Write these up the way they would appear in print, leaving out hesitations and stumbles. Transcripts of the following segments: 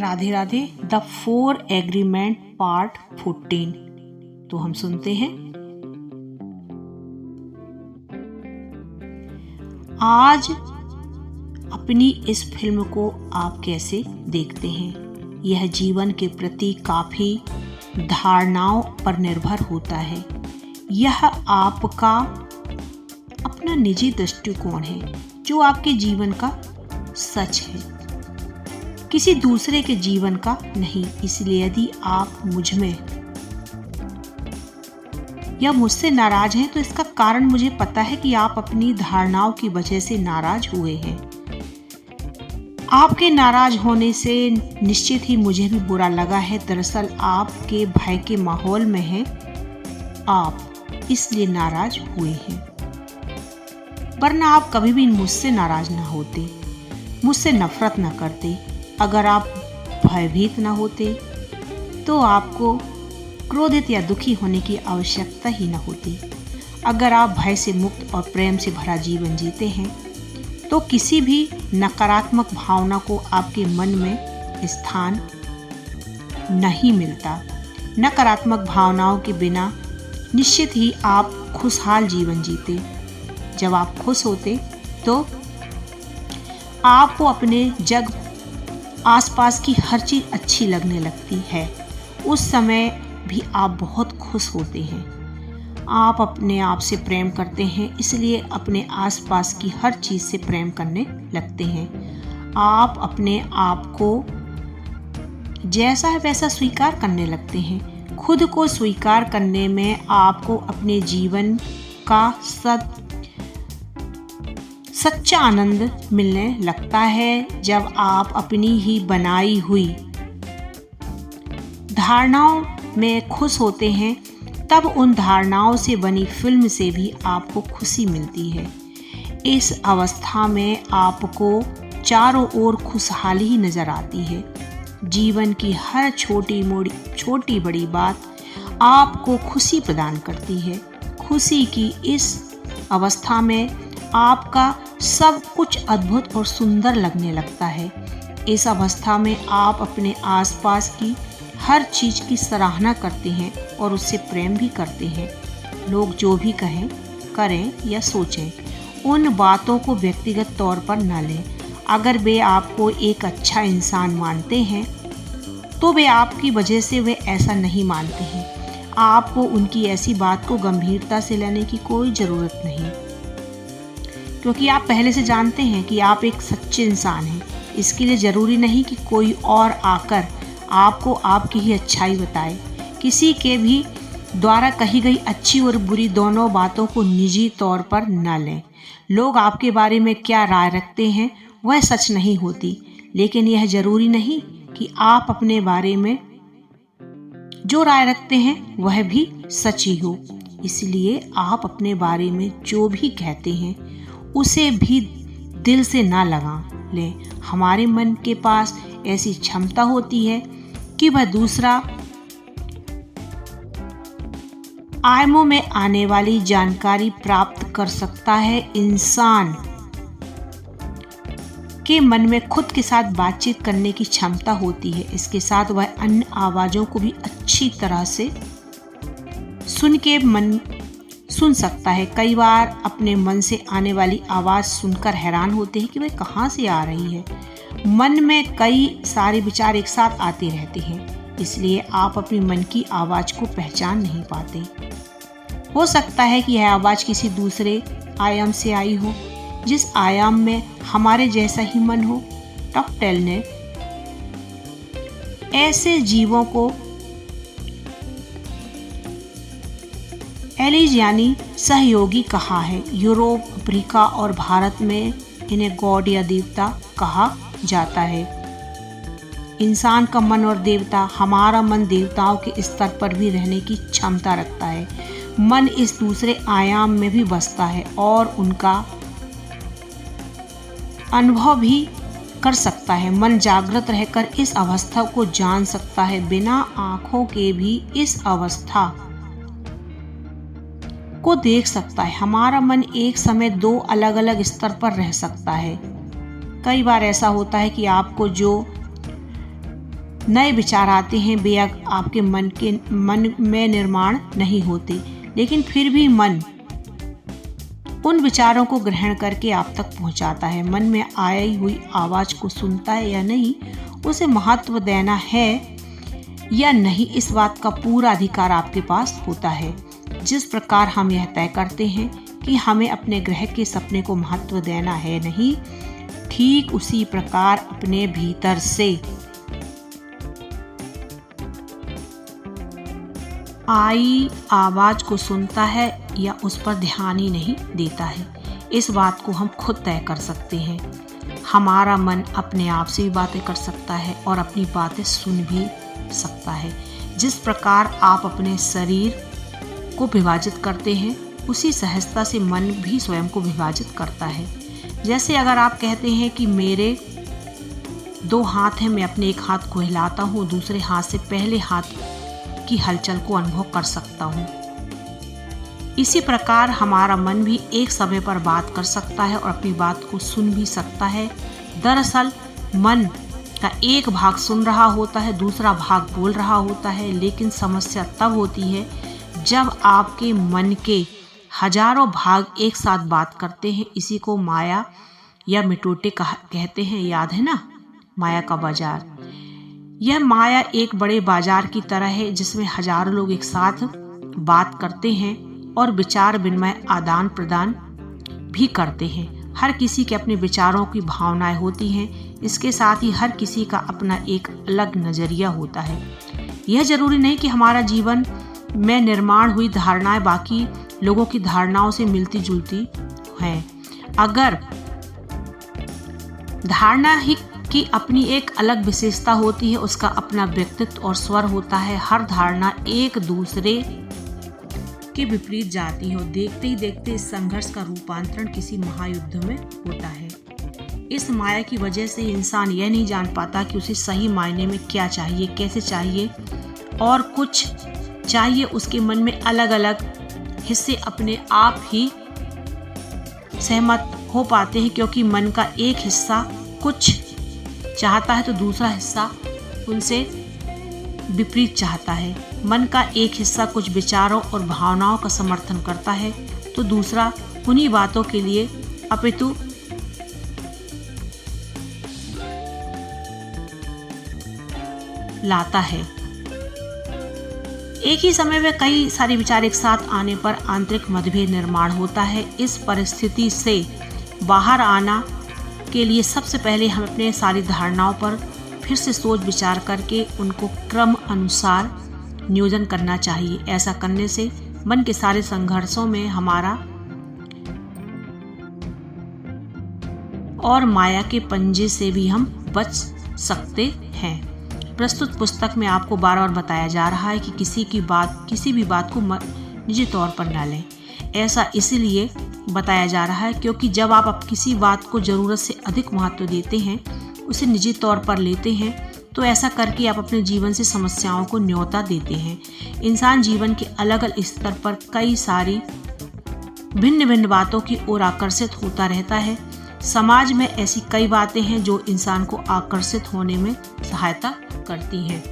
Radhe Radhe. The 4 agreement part 14। तो हम सुनते हैं। आज अपनी इस फिल्म को आप कैसे देखते हैं, यह जीवन के प्रति काफी धारणाओं पर निर्भर होता है। यह आपका अपना निजी दृष्टिकोण है जो आपके जीवन का सच है, किसी दूसरे के जीवन का नहीं। इसलिए यदि आप मुझ में या मुझसे नाराज हैं तो इसका कारण मुझे पता है कि आप अपनी धारणाओं की वजह से नाराज हुए हैं। आपके नाराज होने से निश्चित ही मुझे भी बुरा लगा है। दरअसल आपके भय के माहौल में हैं आप, इसलिए नाराज हुए हैं, वरना आप कभी भी मुझसे नाराज ना होते, मुझसे नफरत ना करते। अगर आप भयभीत ना होते तो आपको क्रोधित या दुखी होने की आवश्यकता ही न होती। अगर आप भय से मुक्त और प्रेम से भरा जीवन जीते हैं तो किसी भी नकारात्मक भावना को आपके मन में स्थान नहीं मिलता। नकारात्मक भावनाओं के बिना निश्चित ही आप खुशहाल जीवन जीते। जब आप खुश होते तो आपको अपने जग आसपास की हर चीज अच्छी लगने लगती है। उस समय भी आप बहुत खुश होते हैं। आप अपने आप से प्रेम करते हैं, इसलिए अपने आसपास की हर चीज से प्रेम करने लगते हैं। आप अपने आप को जैसा है वैसा स्वीकार करने लगते हैं। खुद को स्वीकार करने में आपको अपने जीवन का सच्चा आनंद मिलने लगता है। जब आप अपनी ही बनाई हुई धारणाओं में खुश होते हैं तब उन धारणाओं से बनी फिल्म से भी आपको खुशी मिलती है। इस अवस्था में आपको चारों ओर खुशहाली ही नजर आती है। जीवन की हर छोटी बड़ी बात आपको खुशी प्रदान करती है। खुशी की इस अवस्था में आपका सब कुछ अद्भुत और सुंदर लगने लगता है। इस अवस्था में आप अपने आसपास की हर चीज की सराहना करते हैं और उससे प्रेम भी करते हैं। लोग जो भी कहें, करें या सोचें, उन बातों को व्यक्तिगत तौर पर न लें। अगर वे आपको एक अच्छा इंसान मानते हैं तो वे आपकी वजह से वे ऐसा नहीं मानते हैं। आपको उनकी ऐसी बात को गंभीरता से लेने की कोई ज़रूरत नहीं, क्योंकि आप पहले से जानते हैं कि आप एक सच्चे इंसान हैं। इसके लिए ज़रूरी नहीं कि कोई और आकर आपको आपकी ही अच्छाई बताए। किसी के भी द्वारा कही गई अच्छी और बुरी दोनों बातों को निजी तौर पर न लें। लोग आपके बारे में क्या राय रखते हैं वह सच नहीं होती, लेकिन यह ज़रूरी नहीं कि आप अपने बारे में जो राय रखते हैं वह भी सच ही हो। इसलिए आप अपने बारे में जो भी कहते हैं उसे भी दिल से ना लगा लें। हमारे मन के पास ऐसी क्षमता होती है कि वह दूसरा आयामों में आने वाली जानकारी प्राप्त कर सकता है। इंसान के मन में खुद के साथ बातचीत करने की क्षमता होती है। इसके साथ वह अन्य आवाजों को भी अच्छी तरह से सुन सकता है। कई बार अपने मन से आने वाली आवाज सुनकर हैरान होते हैं कि वह कहाँ से आ रही है। मन में कई सारे विचार एक साथ आते रहते हैं, इसलिए आप अपने मन की आवाज को पहचान नहीं पाते। हो सकता है कि यह आवाज किसी दूसरे आयाम से आई हो, जिस आयाम में हमारे जैसा ही मन हो। टॉकटेल ने ऐसे जीवों को एलिज यानी सहयोगी कहा है। यूरोप, अफ्रीका और भारत में इन्हें गॉड या देवता कहा जाता है। इंसान का मन और देवता, हमारा मन देवताओं के स्तर पर भी रहने की क्षमता रखता है। मन इस दूसरे आयाम में भी बसता है और उनका अनुभव भी कर सकता है। मन जागृत रहकर इस अवस्था को जान सकता है, बिना आंखों के भी इस अवस्था को देख सकता है। हमारा मन एक समय दो अलग अलग स्तर पर रह सकता है। कई बार ऐसा होता है कि आपको जो नए विचार आते हैं, बेशक आपके मन में निर्माण नहीं होते, लेकिन फिर भी मन उन विचारों को ग्रहण करके आप तक पहुंचाता है। मन में आई हुई आवाज को सुनता है या नहीं, उसे महत्व देना है या नहीं, इस बात का पूरा अधिकार आपके पास होता है। जिस प्रकार हम यह तय करते हैं कि हमें अपने ग्रह के सपने को महत्व देना है नहीं, ठीक उसी प्रकार अपने भीतर से आई आवाज को सुनता है या उस पर ध्यान ही नहीं देता है, इस बात को हम खुद तय कर सकते हैं। हमारा मन अपने आप से भी बातें कर सकता है और अपनी बातें सुन भी सकता है। जिस प्रकार आप अपने शरीर को विभाजित करते हैं, उसी सहजता से मन भी स्वयं को विभाजित करता है। जैसे अगर आप कहते हैं कि मेरे 2 हाथ हैं, मैं अपने एक हाथ को हिलाता हूँ, दूसरे हाथ से पहले हाथ की हलचल को अनुभव कर सकता हूँ। इसी प्रकार हमारा मन भी एक समय पर बात कर सकता है और अपनी बात को सुन भी सकता है। दरअसल मन का एक भाग सुन रहा होता है, दूसरा भाग बोल रहा होता है, लेकिन समस्या तब होती है जब आपके मन के हजारों भाग एक साथ बात करते हैं। इसी को माया या मिटोटे कहते हैं, याद है ना, माया का बाजार। यह माया एक बड़े बाजार की तरह है जिसमें हजारों लोग एक साथ बात करते हैं और विचार विनिमय आदान प्रदान भी करते हैं। हर किसी के अपने विचारों की भावनाएं होती हैं। इसके साथ ही हर किसी का अपना एक अलग नजरिया होता है। यह जरूरी नहीं कि हमारा जीवन में निर्माण हुई धारणाएं बाकी लोगों की धारणाओं से मिलती जुलती हैं। अगर धारणा ही की अपनी एक अलग विशेषता होती है, उसका अपना व्यक्तित्व और स्वर होता है। हर धारणा एक दूसरे के विपरीत जाती है। देखते ही देखते इस संघर्ष का रूपांतरण किसी महायुद्ध में होता है। इस माया की वजह से इंसान यह नहीं जान पाता कि उसे सही मायने में क्या चाहिए, कैसे चाहिए और कुछ चाहिए। उसके मन में अलग अलग हिस्से अपने आप ही सहमत हो पाते हैं, क्योंकि मन का एक हिस्सा कुछ चाहता है तो दूसरा हिस्सा उनसे विपरीत चाहता है। मन का एक हिस्सा कुछ विचारों और भावनाओं का समर्थन करता है तो दूसरा उन्हीं बातों के लिए अपितु लाता है। एक ही समय में कई सारे विचार एक साथ आने पर आंतरिक मतभेद निर्माण होता है। इस परिस्थिति से बाहर आना के लिए सबसे पहले हम अपने सारी धारणाओं पर फिर से सोच विचार करके उनको क्रम अनुसार नियोजन करना चाहिए। ऐसा करने से मन के सारे संघर्षों में हमारा और माया के पंजे से भी हम बच सकते हैं। प्रस्तुत पुस्तक में आपको बार बार बताया जा रहा है कि किसी भी बात को निजी तौर पर न लें। ऐसा इसलिए बताया जा रहा है क्योंकि जब आप किसी बात को जरूरत से अधिक महत्व देते हैं, उसे निजी तौर पर लेते हैं, तो ऐसा करके आप अपने जीवन से समस्याओं को न्योता देते हैं। इंसान जीवन के अलग अलग स्तर पर कई सारी भिन्न भिन्न बातों की ओर आकर्षित होता रहता है। समाज में ऐसी कई बातें हैं जो इंसान को आकर्षित होने में सहायता करती हैं।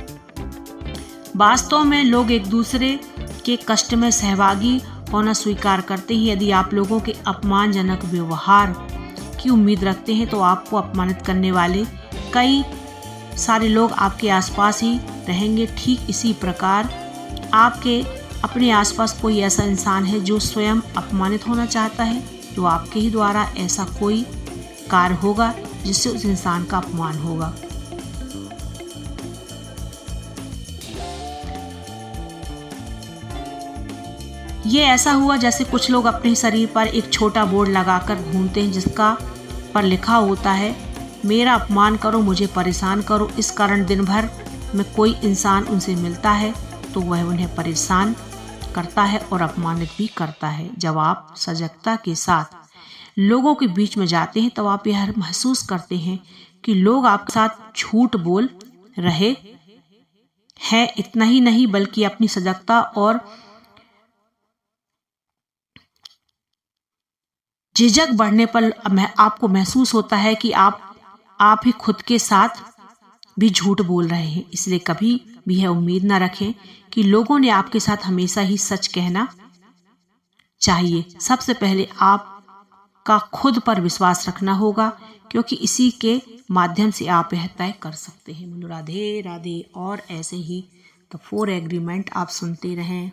वास्तव में लोग एक दूसरे के कष्ट में सहभागी होना स्वीकार करते हैं। यदि आप लोगों के अपमानजनक व्यवहार की उम्मीद रखते हैं तो आपको अपमानित करने वाले कई सारे लोग आपके आसपास ही रहेंगे। ठीक इसी प्रकार आपके अपने आसपास कोई ऐसा इंसान है जो स्वयं अपमानित होना चाहता है, तो आपके ही द्वारा ऐसा कोई कार्य होगा जिससे उस इंसान का अपमान होगा। ये ऐसा हुआ जैसे कुछ लोग अपने शरीर पर एक छोटा बोर्ड लगाकर घूमते हैं जिसका पर लिखा होता है, मेरा अपमान करो, मुझे परेशान करो। इस कारण दिन भर में कोई इंसान उनसे मिलता है तो वह उन्हें परेशान करता है और अपमानित भी करता है। जब आप सजगता के साथ लोगों के बीच में जाते हैं तब आप यह महसूस करते हैं कि लोग आपके साथ झूठ बोल रहे हैं। इतना ही नहीं बल्कि अपनी सजगता और झिझक बढ़ने पर आपको महसूस होता है कि आप ही खुद के साथ भी झूठ बोल रहे हैं, इसलिए कभी भी यह उम्मीद न रखें कि लोगों ने आपके साथ हमेशा ही सच कहना चाहिए। सबसे पहले आपका खुद पर विश्वास रखना होगा, क्योंकि इसी के माध्यम से आप यह तय कर सकते हैं। बोलो राधे राधे। और ऐसे ही द 4 एग्रीमेंट आप सुनते रहें।